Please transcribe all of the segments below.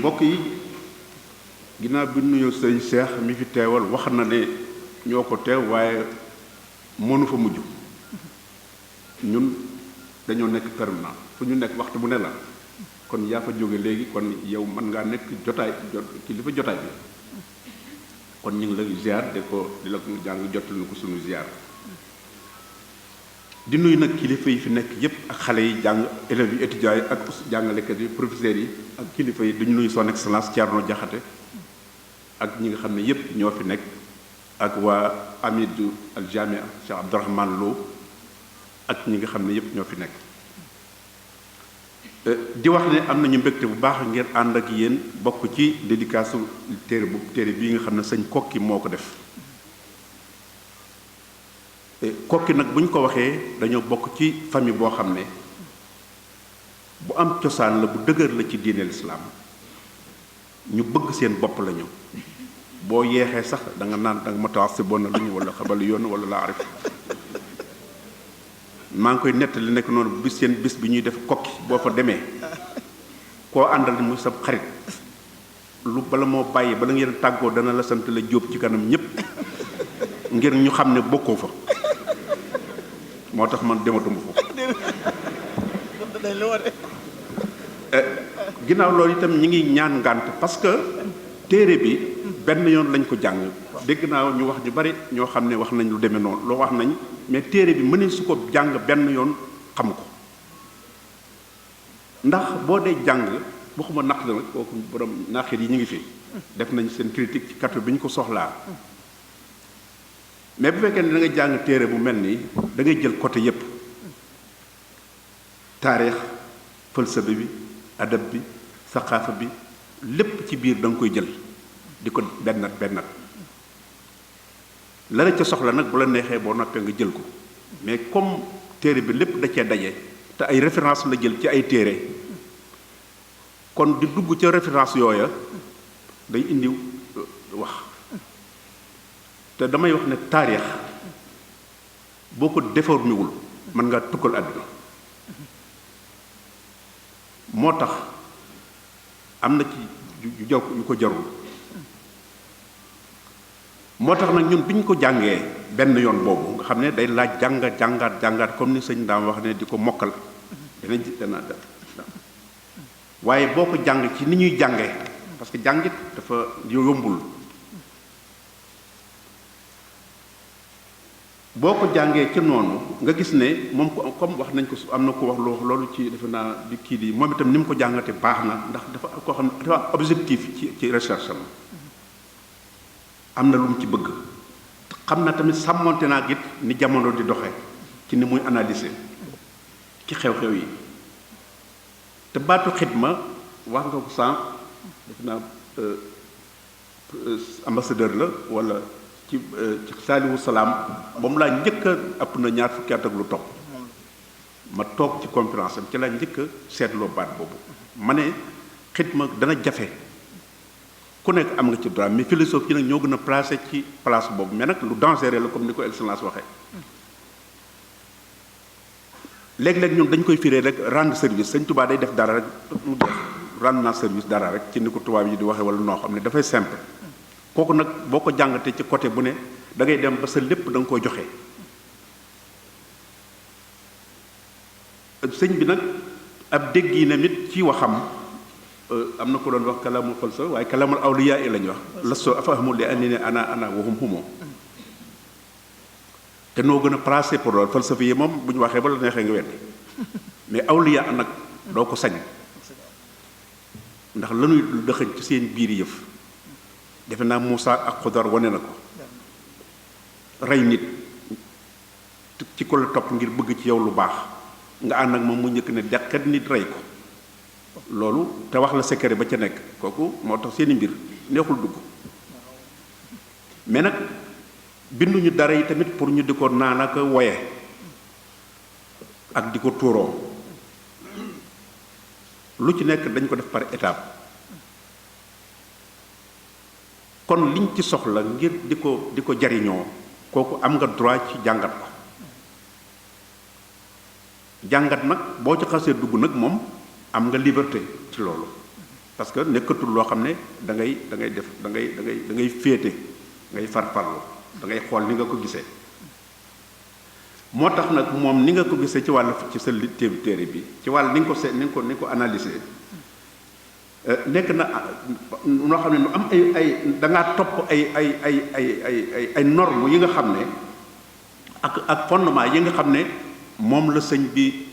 mbokk yi ginnaaw bi nuyoo sëñ Cheikh mi fi teewal wax na ne ñoo ko teew waaye mënu fa mujj ñun dañoo nekk permanent fu ñu nekk waxtu bu ne la kon yaa fa jóge léegi kon yow mën ngaa nekk jotaay kilifa jotaay bi kon ñu ngi la ziar di la ko jàng jotal na ko sunu ziar di nuyu nag kilifa yi fi nekk yépp ak xale yi jàng élèves yi étudiants yi ak jàngalekat yi professeurs yi ak kilifa yi duñu nuyu son excellence Thierno Diakhaté ak ñi nga xam ne yépp ñoo fi nekk ak waa Amidou al Jamia Cheikh Abdourahmane Lo ak ñi nga xam ne yépp ñoo fi nekk di wax ne am nañu mbégte bu baax ngir ànd ak yéen bokk ci dédicace téere bii nga xam ne sëñ Kokki moo ko def Kokki nag bu ñu ko waxee dañoo bokk ci famille boo xam ne bu am cosaan la bu dëgër la ci diine lislaam ñu bëgg seen bopp la ñu boo yeexee sax da nga naan da nga mutawassibon na lu ñu wala xabal yoon wala laa arif maa ngi koy nettali nekk noonu bis seen bis bi ñuy def Kokki boo fa demee koo àndal muy sa xarit lu bala moo bàyyi bala ngeen tàggoo dana la sant la jóob ci kanam ñépp ngir ñu xam ne bokkoo fa moo tax man dematuma foofu ginnaaw loolu itam ñi ngi ñaan ngànt parce que téere bi benn yoon lañ ko jàng dégg naa ñu wax ñu bari ñoo xam ne wax nañ lu demee noonu loo wax nañ mais téere bi mënee su ko jàng benn yoon xam ko ndax boo dee jàng waxuma naq la nag kooku borom naqit yi ñu ngi fi def nañ seen critique ci katu bi ñu ko soxlaa mais bu fekkee ne da nga jàng téere bu mel nii da ngay jël côté yépp taarix falsafa bi adab bi saqaafa bi lépp ci biir da nga koy jël di ko bennat la la ca soxla nag bu la neexee boo noppee nga jël ko mais comme téere bi lépp da cee daje te ay référence la jël ci ay téere kon di dugg ca référence yooya day indi wax te damay wax ne taarix boo ko déformé wul mën ngaa tukkal àdduna moo tax am na ci yu ko jarul moo tax nag ñun bi ñu ko jàngee benn yoon boobu nga xam ne day laaj jàngaat comme ni sëñ daam wax ne di ko mokkal dana waaye boo ko jàng ci ni ñuy jàngee parce que jàngit dafa yombul boo ko jàngee ci noonu nga gis ne moom comme wax nañ ko am na ko wax loolu ci defe naa di kii di moom itam ni mu ko jàngate baax na ndax dafa koo xam ne dafa objectif ci recherche am na lu mu ci bëgg xam na tamit sàmmonte naa git ni jamono di doxe ci ni muy analyser ci xew-xew yi te baatu xidma wax nga ko sànq defe naa ambassadeur la wala ci Saaliwu Salaam moom laa njëkk a ëpp na ñaar fukki at ak lu topp ma toog ci conférence am ci laa njëkk a seetloo baat boobu ma ne xidma dana jafe ku nekk am nga ci droit mais philosophe yi nag ñoo gën a placé ci place boobu mais nag lu dangereux la comme ni ko excellence waxee léeg-léeg ñun dañ koy firee rek rendre service Sëñ Tuubaa day def dara rek mu def rendre naa service dara rek ci ni ko tubaab yi di waxee wala noo xam ne dafay simple kooku nag boo ko jàngatee ci côté bu ne da ngay dem ba sa lépp da nga koy joxe sëñ bi nag ab dégg yi ne nit ci waxam am na ko doon wax kalaamul falsa waaye kalaamul awliyaa yi lañu wax lasto afahmu li ani ne ana waxum xumoo te noo gën a placé pour loolu falsafa yi moom bu ñu waxee ba la neexee nga weddi mais awliyaa nag doo ko sañ ndax lanuy dëxëñ ci seen biir yëf defe naa Moussa ak Xudar wane na ko rey nit ci ko la topp ngir bëgg ci yow lu baax nga ànd ak moom mu njëkk ne deqet nit rey ko loolu te wax la secret ba ca nekk kooku moo tax seeni mbir neexul dugg mais nag binduñu dara yi tamit pour ñu di ko naanaka woye ak di ko tuuroo lu ci nekk dañ ko def par étape kon liñ ci soxla ngir di ko jariñoo kooku am nga droit ci jàngat ko jàngat nag boo ci xasee dugg nag moom am nga liberté ci loolu parce que nekkatul loo xam ne da ngay def da ngay féete ngay farfarlu da ngay xool ni nga ko gisee. moo tax nag moom ni nga ko gisee ci wàll ci sa téere bi ci wàll ni nga ko ni nga ko analyser nekk na noo xam ne nu am ay da ngaa topp ay normes yi nga xam ne ak fondement yi nga xam ne moom la sëñ bi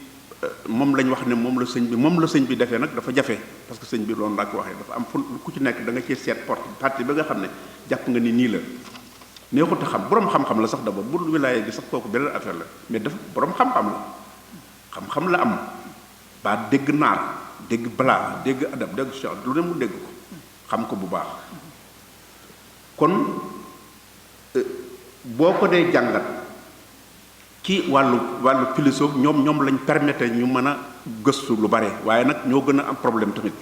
moom lañ wax ne moom la sëñ bi defee nag dafa jafe parce que sëñ bi loolu laa ko waxee dafa am ku ci nekk da nga cee seet partie ba nga xam ne jàpp nga ni nii la neexut a xam borom xam-xam la sax d'abord bu wilaaye gi sax kooku beneen affaire la mais dafa borom xam-xam la xam-xam la am ba dégg naar dégg balaa dégg adab dégg science lu ne mu dégg ko xam ko bu baax kon boo ko dee jàngat ci wàllu philosophe ñoom lañ permettre ñu mën a gëstu lu bare waaye nag ñoo gën a am problème tamit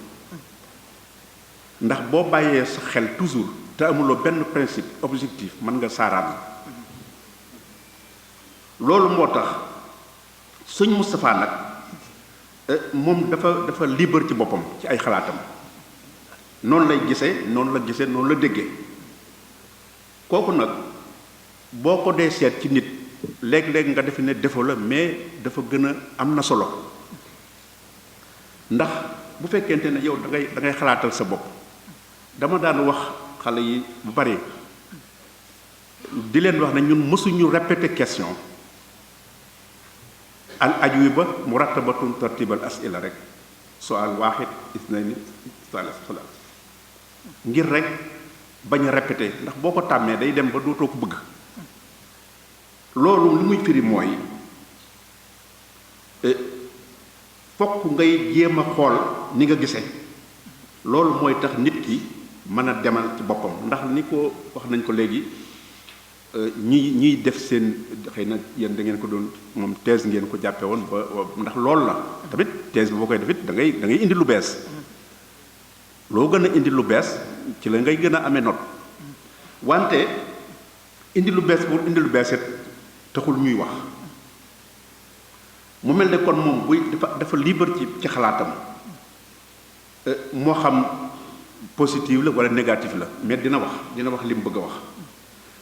ndax boo bàyyee sa xel toujours te amuloo benn principe objectif mën nga saaraan loolu moo tax sëñ Moustapha nag moom dafa libre ci boppam ci ay xalaatam noonu lay gisee noonu la déggee kooku nag boo ko dee seet ci nit léeg-léeg nga defe ne défaut la mais dafa gën a am na solo ndax bu fekkente ne yow da ngay xalaatal sa bopp dama daan wax xale yi bu bari di leen wax ne ñun mësuñu répéter question al ajwiba murattabatun tartibal as'ila rek su'al wahid isnayni salas ngir rek bañ a répéter ndax boo ko tàmmee day dem ba dootoo ko bëgg loolu li muy firi mooy fokk ngay jéem a xool ni nga gisee loolu mooy tax nit ki mën a demal ci boppam ndax ni ko wax nañ ko léegi ñiy def seen xëy na yéen da ngeen ko doon moom thèse ngeen ko jàppe woon ba ndax loolu la tamit thèse bi boo koy def it da ngay indi lu bees loo gën a indi lu bees ci la ngay gën a amee note wante indi lu bees pour indi lu bees it taxul ñuy wax mu mel ne kon moom buy dafa libre ci xalaatam moo xam positif la wala négatif la mais dina wax li mu bëgg a wax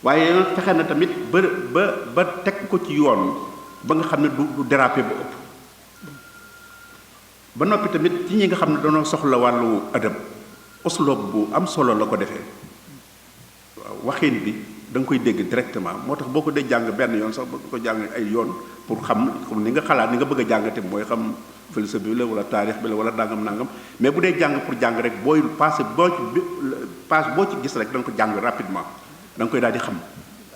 waaye fexe na tamit ba teg ko ci yoon ba nga xam ne du déraper ba ëpp ba noppi tamit ci ñi nga xam ne dañoo soxla wàllu adab usloob bu am solo la ko defee waaw waxin bi da nga koy dégg directement moo tax boo ko dee jàng benn yoon sax boo ko jàng ay yoon pour xam ni nga xalaat ni nga bëgg a jàngate mooy xam philosophie bi la wala taarix bi la wala dangam nangam mais bu dee jàng pour jàng rek booy passé boo ci gis rek da nga ko jàng rapidement da nga koy daal di xam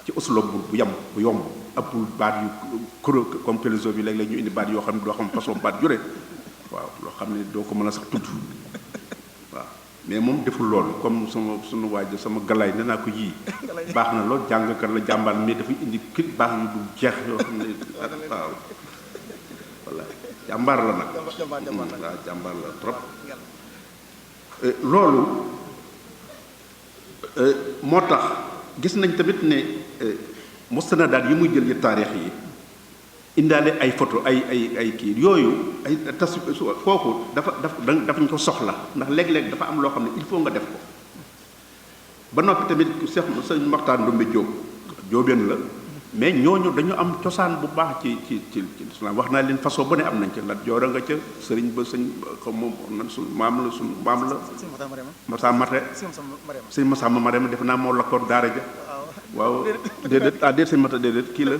ci usloob bu yomb ëppul baat yu kuro comme philosophie bi léeg-léeg ñu indi baat yoo xam ne doo xam façon baat jure waaw loo xam ne doo ko mën a sax tudd waaw mais moom deful loolu comme sunu waaj sama galaay nee naa ko yii baax na lool jàngkat la jàmbaar mais dafay indi kit baax yu du jeex yoo xam ne waaw voilà jàmbaar la nag waaw jàmbaar la trop loolu moo tax gis nañ tamit ne mustanadaat yi muy jël ci taarix yi indaale ay photo ay kii yooyu ay tas kooku dafañ ko soxla ndax léeg-léeg dafa am loo xam ne il faut nga def ko ba noppi tamit Cheikh Sëñ Maxtaar Ndumbe Jóobeen la mais ñooñu dañu am cosaan bu baax ci islam wax naa leen façon bu ne am nañ ca Lat Joor a nga ca sëriñ ba sëñ xam moom nan suñu maam la Massa Mate sëñ Massa Marema def naa moo lakkoon daara ja waaw déedéet sëñ Mata déedéet kii la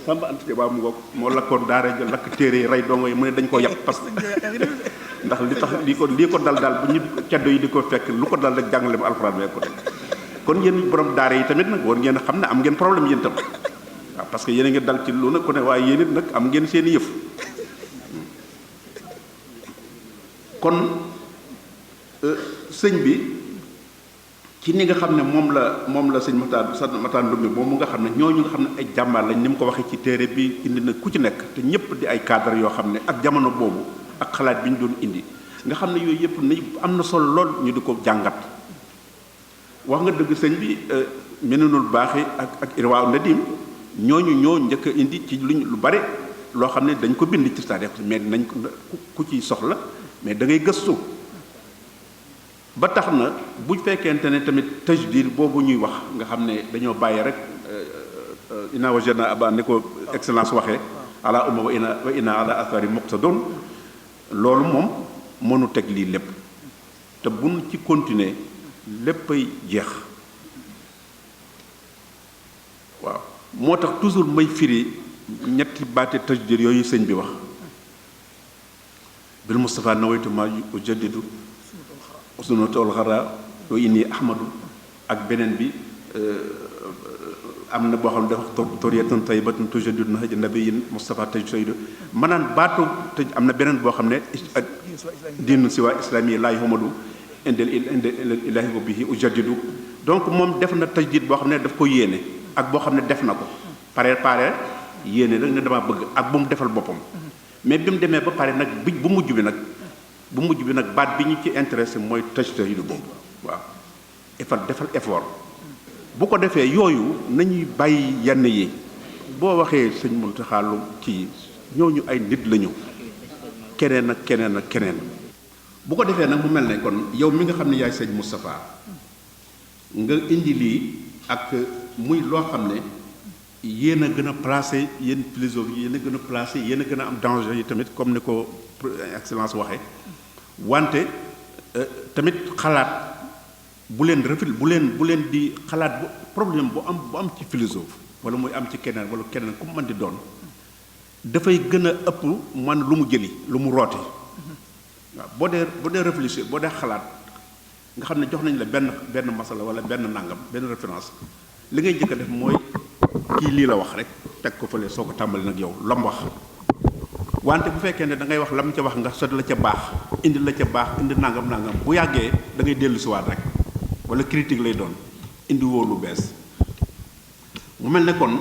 Samba Anta Diop mu ngoog moo lakkoon daara ja lakk téere yi rey dongo yi mu ne dañ ko yàpp parce que ndax li tax lii ko dal bu ñu ceddo yi di ko fekk lu ko dal rek jàngale ba alxuraan wee ko dal kon yéen borom daara yi tamit nag war ngeen xam ne am ngeen problème yéen tam waaw parce que yéen a ngi dal ci lu nag ku ne waaye yéen it nag am ngeen seen yëf kon sëñ bi ci ni nga xam ne moom la sëñ Matar Ndumbe moom mu nga xam ne ñooñu nga xam ne ay jàmbaar lañ ni mu ko waxee ci téere bi indi na ku ci nekk te ñëpp di ay cadre yoo xam ne ak jamono boobu ak xalaat bi ñu doon indi nga xam ne yooyu yëpp ni am na solo lool ñu di ko jàngat wax nga dëgg sëñ bi Minanul Baaxi ak Irwaa Nadim ñooñu ñoo njëkk a indi ci lu bare loo xam ne dañ ko bind ci taarix mais nañ ko ku ci soxla mais da ngay gëstu ba tax na bu fekkente ne tamit tajdid boobu ñuy wax nga xam ne dañoo bàyyi rek inna wajadna aba ni ko excellence waxee ala umma wa inna ala athari muqtadun loolu moom mënu teg lii lépp te buñ ci continuer léppay jeex waaw moo tax toujours may firi ñetti baati tajdid yooyu sëñ bi wax bil Mustafa nawaytu ma ujaddidu usnatul xara wa inni ahmadu ak beneen bi am na boo xam ne dafa toriyatan tayyibatun tujaddidu nahj nabiyyin Mustafa taj saydu maanaam baatu tëj am na beneen boo xam ne diinu siwa islami laa yuhmadu indil ilahi wa bihi ujaddidu donc moom def na tajdid boo xam ne daf ko yéene ak boo xam ne def na ko pare yéene nag ne dama bëgg ak bu mu defal boppam mais bi mu demee ba pare nag bu mujj bi nag baat bi ñu ci intéressé mooy tajdid boobu waaw defal effort bu ko defee yooyu nañuy bàyyi yenn yi boo waxee sëñ Muntaxa lu kii ñooñu ay nit lañu keneen ak keneen ak keneen bu ko defee nag mu mel ne kon yow mi nga xam ne yaay sëñ Moustapha nga indi lii ak muy loo xam ne yéen a gën a placé yéen philosophe yéen a gën a placé yéen a gën a am danger yi tamit comme ni ko excellence waxee wante tamit xalaat bu leen di xalaat bu problème bu am ci philosophe wala muy am ci keneen wala keneen ku mu mën di doon dafay gën a ëpp man lu mu jëli lu mu rooti waaw boo dee réfléchir boo dee xalaat nga xam ne jox nañ la benn masala wala benn nangam benn référence li ngay jëkk a def mooy kii lii la wax rek teg ko fële soo ko tàmbali nag yow lam wax wante bu fekkee ne da ngay wax lam ca wax nga sot la ca baax indi nangam bu yàggee da ngay dellu siwaat rek wala critique lay doon indi woo lu bees mu mel ne kon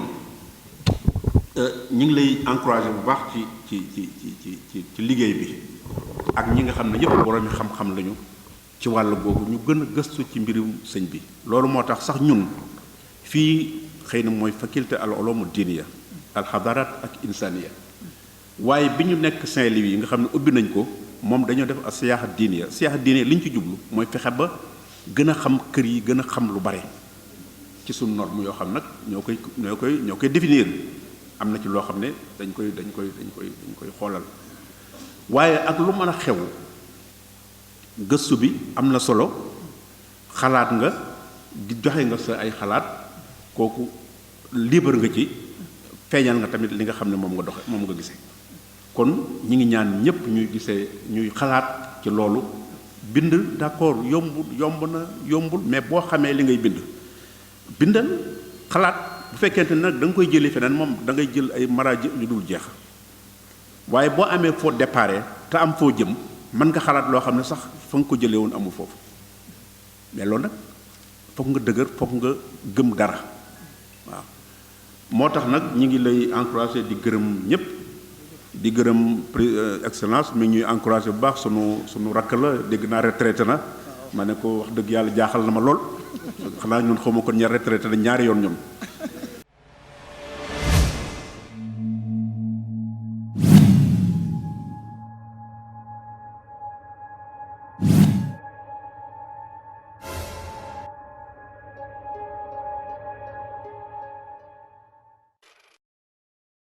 ñu ngi lay encouragé bu baax ci liggéey bi ak ñi nga xam ne yëpp borom xam-xam lañu ci wàll boobu ñu gën a gëstu ci mbirum sëñ bi loolu moo tax sax ñun fii xëy na mooy faculté al ulum diiniya al xadarat ak insaniya waaye bi ñu nekk Saint-Louis yi nga xam ne ubbi nañ ko moom dañoo def ak siyaaxa diiniya li ñu ci jublu mooy fexe ba gën a xam kër yi gën a xam lu bare ci suñu norme yoo xam nag ñoo koy définir am na ci loo xam ne dañ koy xoolal waaye ak lu mën a xew gëstu bi am na solo xalaat nga di joxe nga sa ay xalaat kooku libre nga ci feeñal nga tamit li nga xam ne moom nga gisee kon ñi ngi ñaan ñépp ñuy xalaat ci loolu bind d'accord yombul mais boo xamee li ngay bindal xalaat bu fekkente nag da nga koy jëlee feneen moom da ngay jël ay maraaji yu dul jeex waaye boo amee foo déparé te am foo jëm mën nga xalaat loo xam ne sax fa nga ko jëlee woon amul foofu mais loolu nag foog nga dëgër foog nga gëm dara waaw moo tax nag ñi ngi lay encouragé di gërëm ñépp di gërëm excellence mi ñuy encouragé bu baax sunu rakk la dégg naa retraité na ma ne ko wax dëgg yàlla jaaxal na ma lool xanaa ñun xawma kon ñaar retraité na ñaari yoon ñun